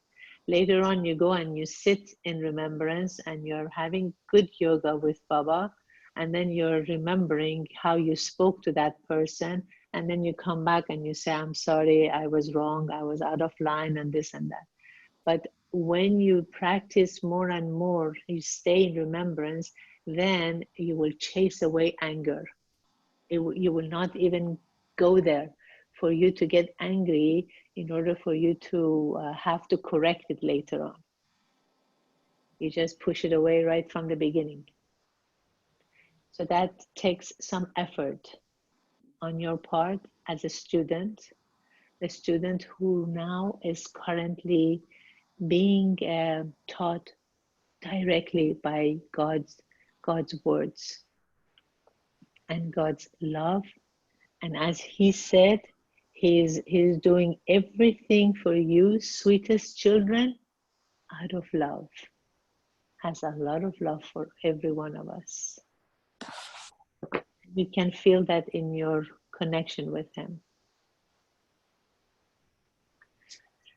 A: Later on, you go and you sit in remembrance and you're having good yoga with Baba. And then you're remembering how you spoke to that person. And then you come back and you say, I'm sorry, I was wrong. I was out of line and this and that. But when you practice more and more, you stay in remembrance, then you will chase away anger. You will not even go there. For you to get angry in order for you to have to correct it later on. You just push it away right from the beginning. So that takes some effort on your part as a student, the student who now is currently being taught directly by God's words and God's love. And as he said, he's doing everything for you, sweetest children, out of love. Has a lot of love for every one of us. You can feel that in your connection with him.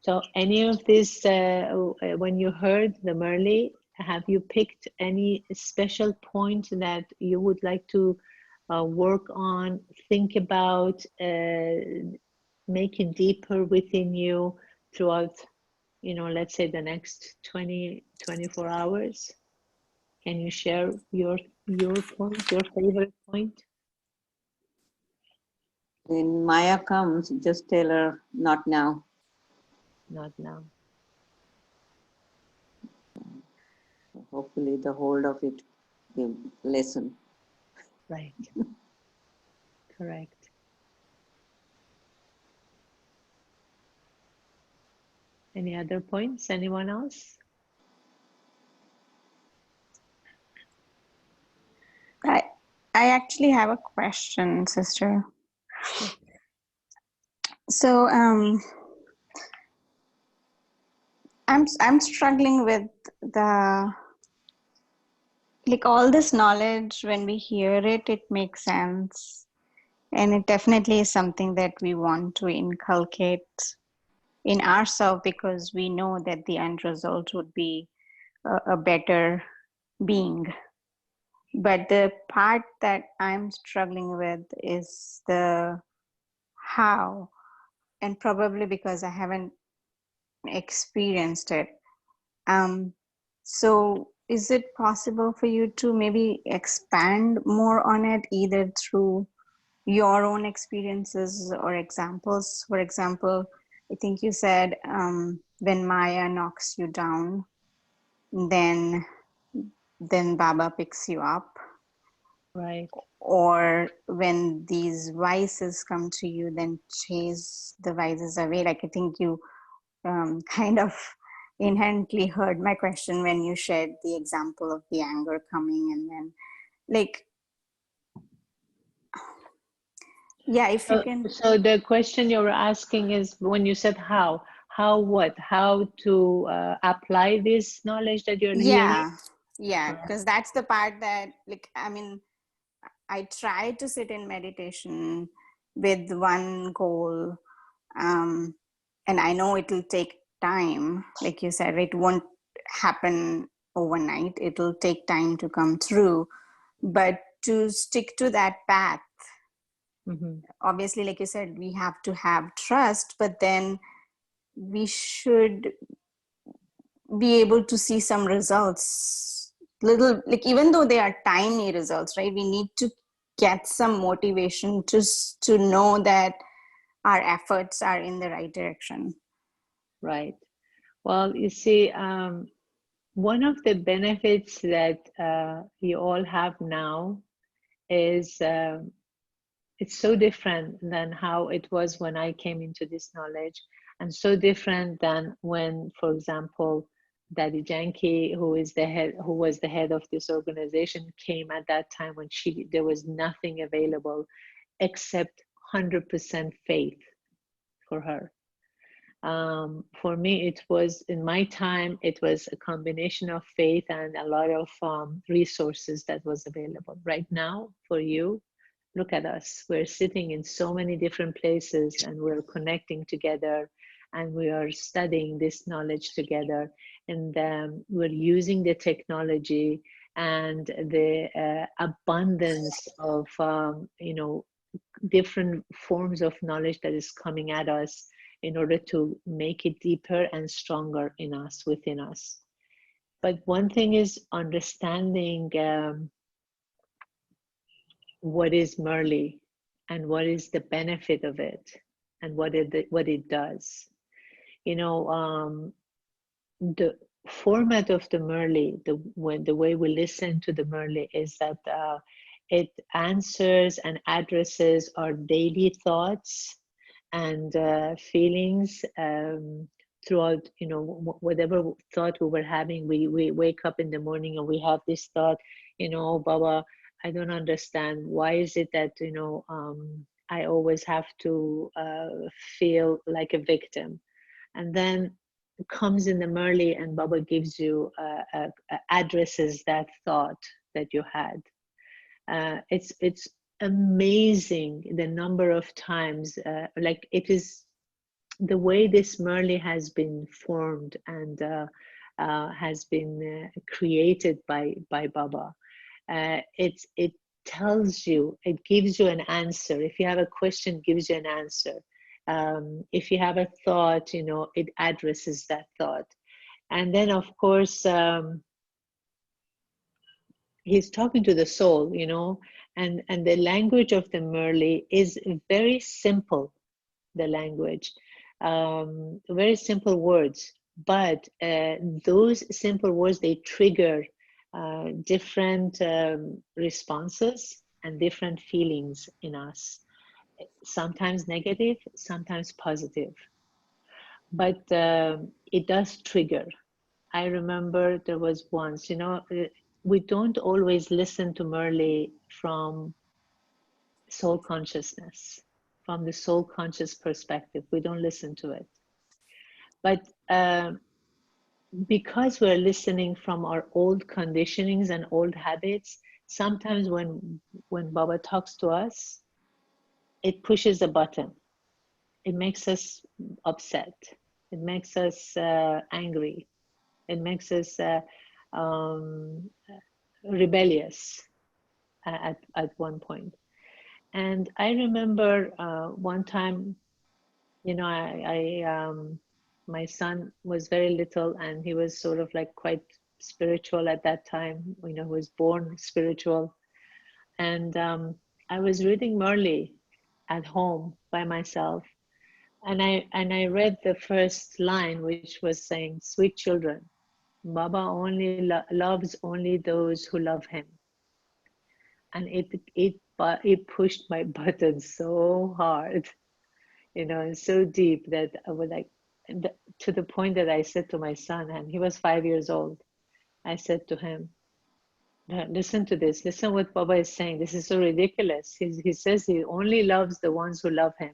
A: So any of this, when you heard the Murli, have you picked any special point that you would like to work on, think about, make it deeper within you throughout, let's say the next 24 hours? Can you share your point, your favorite point?
D: When Maya comes, just tell her, not now.
A: Not now.
D: Hopefully the hold of it will lessen.
A: Right. Correct. Any other points? Anyone else?
C: I actually have a question, sister. So I'm struggling with the, like, all this knowledge. When we hear it, it makes sense, and it definitely is something that we want to inculcate in ourselves, because we know that the end result would be a better being. But the part that I'm struggling with is the how, and probably because I haven't experienced it. So is it possible for you to maybe expand more on it, either through your own experiences or examples? For example, I think you said when Maya knocks you down, then Baba picks you up.
A: Right.
C: Or when these vices come to you, then chase the vices away. Like, I think you kind of inherently heard my question when you shared the example of the anger coming, and then, like, yeah, if you can.
A: So the question you were asking is, when you said how to apply this knowledge that you're hearing?
C: Yeah, because that's the part that, like, I mean, I try to sit in meditation with one goal, and I know it'll take time. Like you said, it won't happen overnight. It'll take time to come through, but to stick to that path, obviously, like you said, we have to have trust, but then we should be able to see some results, little, like, even though they are tiny results, right? We need to get some motivation to know that our efforts are in the right direction.
A: Right. Well, you see, one of the benefits that you all have now is it's so different than how it was when I came into this knowledge, and so different than when, for example, Daddy Janki, who is the head, who was the head of this organization, came at that time when there was nothing available except 100% faith for her. For me, it was, in my time, it was a combination of faith and a lot of resources that was available. Right now, for you, look at us. We're sitting in so many different places and we're connecting together and we are studying this knowledge together. And we're using the technology and the abundance of, you know, different forms of knowledge that is coming at us in order to make it deeper and stronger in us, within us. But one thing is understanding what is Murli and what is the benefit of it and what it does. You know, the format of the Murli, the way we listen to the Murli is that it answers and addresses our daily thoughts and feelings throughout, you know, whatever thought we were having. We wake up in the morning and we have this thought, you know, Baba, I don't understand. Why is it that, you know, I always have to feel like a victim? And then it comes in the Murli and Baba gives you, addresses that thought that you had. It's amazing the number of times, like it is the way this Murli has been formed and has been created by Baba. It tells you, it gives you an answer. If you have a question, it gives you an answer. If you have a thought, you know, it addresses that thought. And then of course, he's talking to the soul, you know, and the language of the Murli is very simple, the language, very simple words, but those simple words, they trigger different responses and different feelings in us, sometimes negative, sometimes positive, but it does trigger. I remember there was once, you know, we don't always listen to Murli from soul consciousness, from the soul conscious perspective. We don't listen to it. But because we're listening from our old conditionings and old habits, sometimes when Baba talks to us, it pushes a button. It makes us upset. It makes us angry. It makes us rebellious at one point. And I remember one time, you know, my son was very little and he was sort of like quite spiritual at that time, you know, he was born spiritual. And I was reading Murli at home by myself. And I read the first line, which was saying, "Sweet children, Baba only loves only those who love him." And it pushed my button so hard, you know, so deep that I was like, to the point that I said to my son, and he was 5 years old, I said to him, listen to this, listen what Baba is saying. This is so ridiculous. He says he only loves the ones who love him.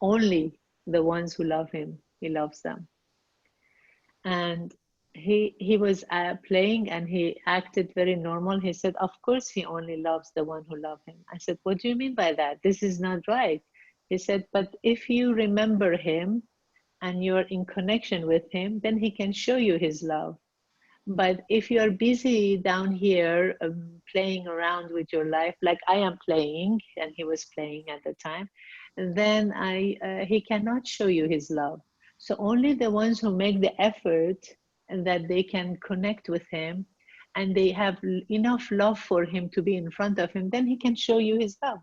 A: Only the ones who love him, he loves them. And he was playing and he acted very normal. He said, of course he only loves the one who loves him. I said, what do you mean by that? This is not right. He said, but if you remember him and you're in connection with him, then he can show you his love. But if you're busy down here playing around with your life, like I am playing, and he was playing at the time, then he cannot show you his love. So only the ones who make the effort and that they can connect with him and they have enough love for him to be in front of him, then he can show you his love.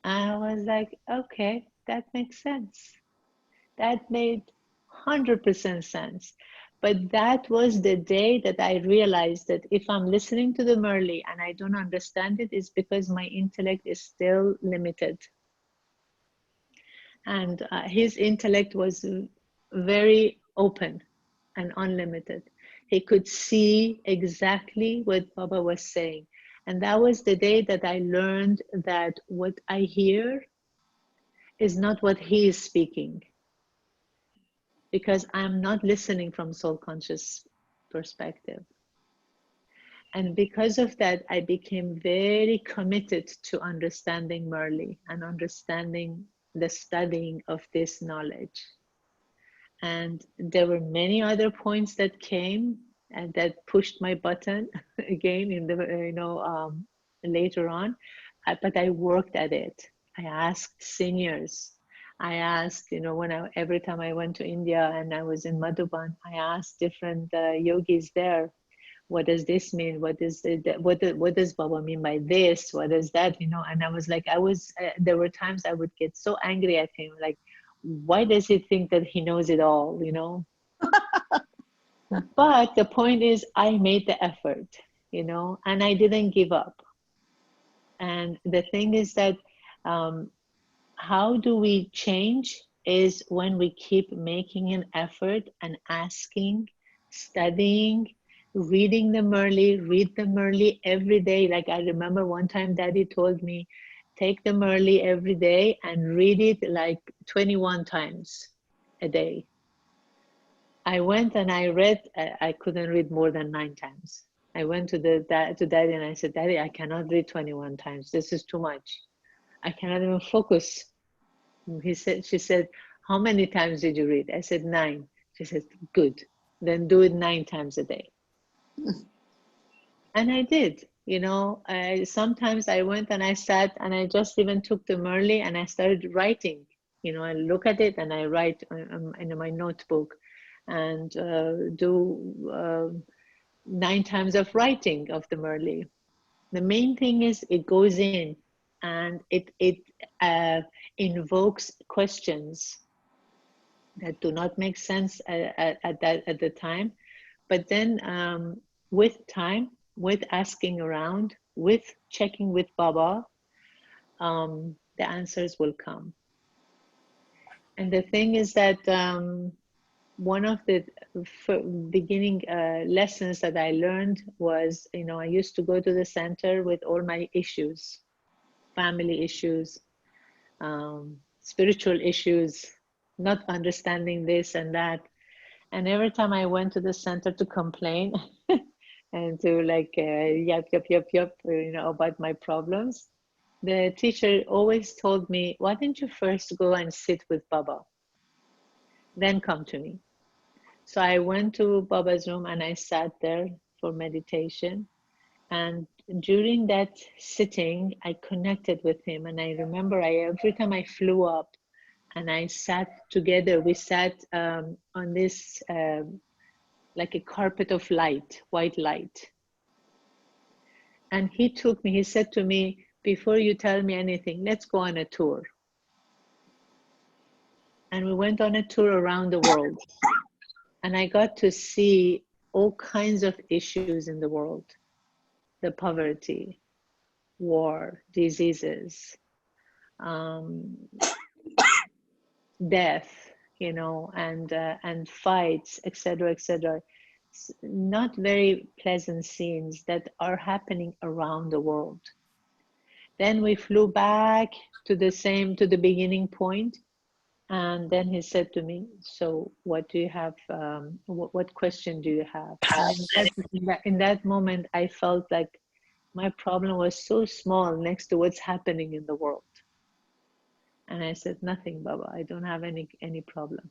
A: I was like, okay, that makes sense. That made 100% sense. But that was the day that I realized that if I'm listening to the Murli and I don't understand it, it's because my intellect is still limited. And his intellect was very open and unlimited. He could see exactly what Baba was saying. And that was the day that I learned that what I hear is not what he is speaking, because I'm not listening from soul conscious perspective. And because of that, I became very committed to understanding Murli and understanding the studying of this knowledge. And there were many other points that came and that pushed my button again in the, later on. But I worked at it. I asked seniors. I asked, every time I went to India and I was in Madhuban, I asked different yogis there, what does this mean? What is it? What does Baba mean by this? What is that? And I was like, there were times I would get so angry at him, like, why does he think that he knows it all, But the point is, I made the effort, and I didn't give up. And the thing is that how do we change is when we keep making an effort and asking, studying, reading the Murli, read the Murli every day. Like I remember one time Daddy told me, take the Murli every day and read it like 21 times a day. I went and I read, I couldn't read more than 9 times. I went to Daddy and I said, Daddy, I cannot read 21 times. This is too much. I cannot even focus. She said, how many times did you read? I said, 9. She said, good. Then do it 9 times a day. And I did, sometimes I went and I sat and I just even took the Murli and I started writing. I look at it and I write in my notebook and do 9 times of writing of the Murli. The main thing is it goes in and it invokes questions that do not make sense at the time, but then with time, with asking around, with checking with Baba, the answers will come. And the thing is that one of the beginning lessons that I learned was, I used to go to the center with all my issues, family issues, spiritual issues, not understanding this and that. And every time I went to the center to complain and to yap, about my problems, the teacher always told me, why don't you first go and sit with Baba, then come to me. So I went to Baba's room and I sat there for meditation. And during that sitting, I connected with him. And I remember every time I flew up and I sat together, we sat on this, like a carpet of light, white light. And he said to me, before you tell me anything, let's go on a tour. And we went on a tour around the world. And I got to see all kinds of issues in the world. The poverty, war, diseases, death, and fights, etc., etc. Not very pleasant scenes that are happening around the world. Then we flew back to the beginning point, and then he said to me, so what do you have, what question do you have? And in that moment, I felt like my problem was so small next to what's happening in the world. And I said, nothing, Baba, I don't have any problem.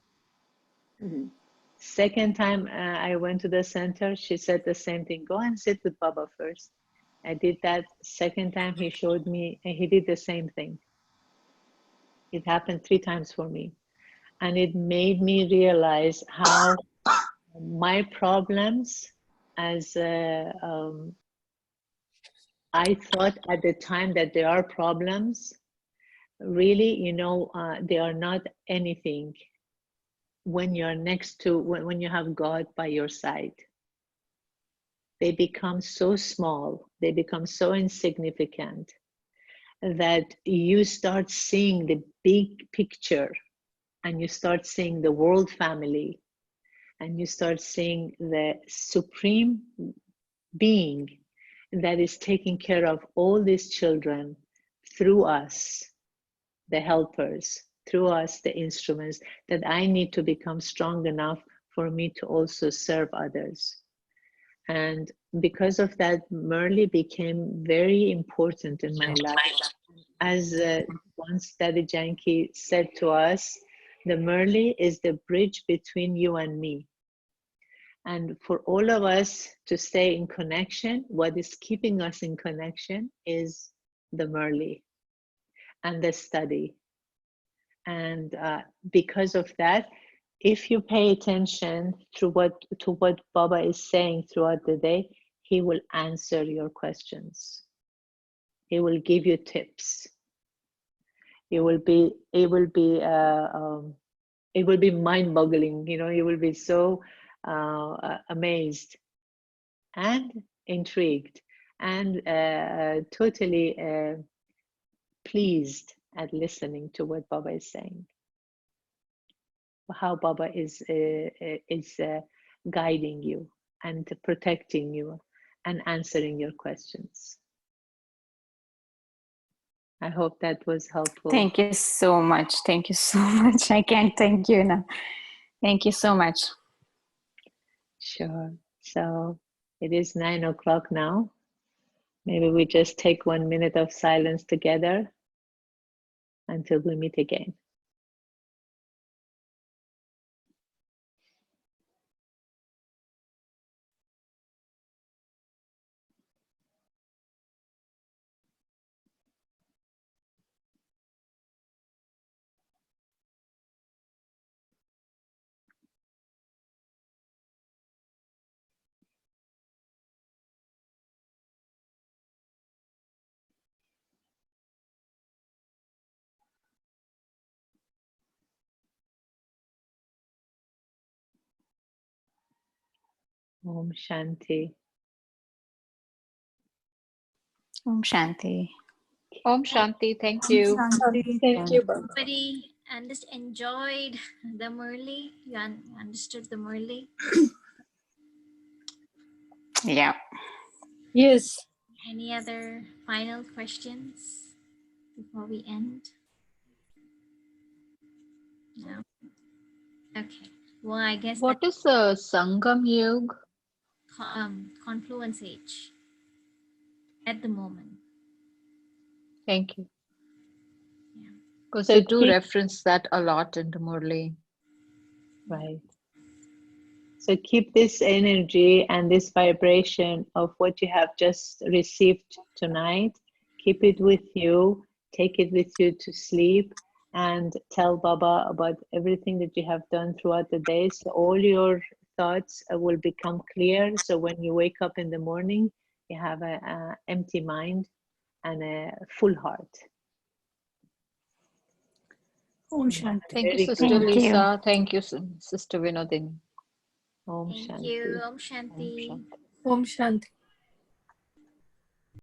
A: Mm-hmm. Second time I went to the center, she said the same thing, go and sit with Baba first. I did that. Second time he showed me, and he did the same thing. It happened 3 times for me. And it made me realize how my problems, as I thought at the time that they are problems, really, they are not anything when you're next to, when you have God by your side. They become so small, they become so insignificant that you start seeing the big picture and you start seeing the world family and you start seeing the supreme being that is taking care of all these children through us, the helpers, through us, the instruments, that I need to become strong enough for me to also serve others. And because of that, Murli became very important in my life. As once Daddy Janki said to us, the Murli is the bridge between you and me. And for all of us to stay in connection, what is keeping us in connection is the Murli and the study. And because of that, if you pay attention to what Baba is saying throughout the day, he will answer your questions. He will give you tips. It will be mind-boggling. You know, you will be so amazed and intrigued and totally pleased at listening to what Baba is saying. How Baba is guiding you and protecting you and answering your questions. I hope that was helpful.
C: Thank you so much. Thank you so much. I can't thank you enough. Thank you so much.
A: Sure. So it is 9 o'clock now. Maybe we just take 1 minute of silence together until we meet again. Om Shanti.
C: Om Shanti.
E: Om Shanti. Thank you.
B: Thank you, Baba.
F: Everybody and just enjoyed the Murli. You understood the Murli.
C: Yeah.
B: Yes.
F: Any other final questions before we end? No. Okay. Well, I guess
E: What is the Sangam Yug?
F: confluence age at the moment.
E: Thank you.
F: Yeah.
E: Because
A: So
E: they do
A: keep-
E: reference that a lot in the Murli.
A: Right. So keep this energy and this vibration of what you have just received tonight. Keep it with you. Take it with you to sleep and tell Baba about everything that you have done throughout the day. So all your thoughts will become clear. So when you wake up in the morning, you have an empty mind and a full heart.
B: Om Shanti.
E: Thank you,
A: Very
E: Sister
A: good.
C: Thank you.
E: Lisa. Thank you, Sister Vinodini.
A: Om
F: Thank
A: Shanti.
F: you. Om
E: Om
F: Shanti.
E: Shanti.
B: Om Shanti.